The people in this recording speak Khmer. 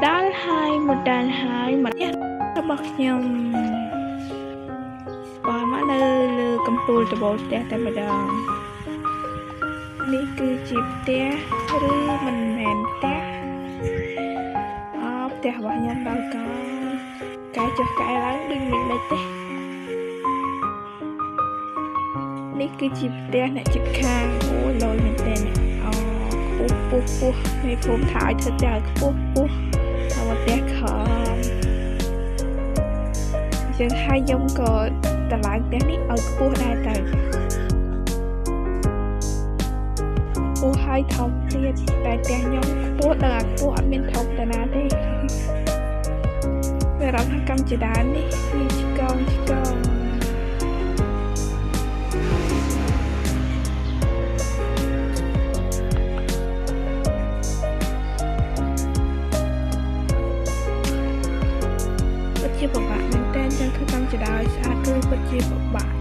ដល់ហើយមកដល់ហើយមករបស់ខ្ញុំបានមកនៅលើកំពូលដបូលផ្ទះតែម្ដងនេះគឺជាផ្ទះឬមិនមែនផ្ទះផ្ទះរបស់ខ្ញុំដល់កែចុះកែឡើងដូចមិនលេចទេនេះគឺជាផ្ទះអ្នកជិតខាងអូលយមែនតើពោះនៃភូមិថាឲ្យធ្វើផ្ទះឲ្យខ្ពស់ហើយមកផ្ទះខំចឹងហើយខ្ញុំក៏តម្លើងផ្ទះនេះឲ្យខ្ពស់ដែរទៅខ្ពស់ហើយធំទៀតតែផ្ទះខ្ញុំខ្ពស់ដល់អាខ្ពស់អត់មានធំតាណាទេវារំខាងកម្មជាដើមនេះវាឆ្កងជាពិបាកមែនតើចឹងធ្វើកម្មជាដើមស្អាតគឺពិតជាពិបាក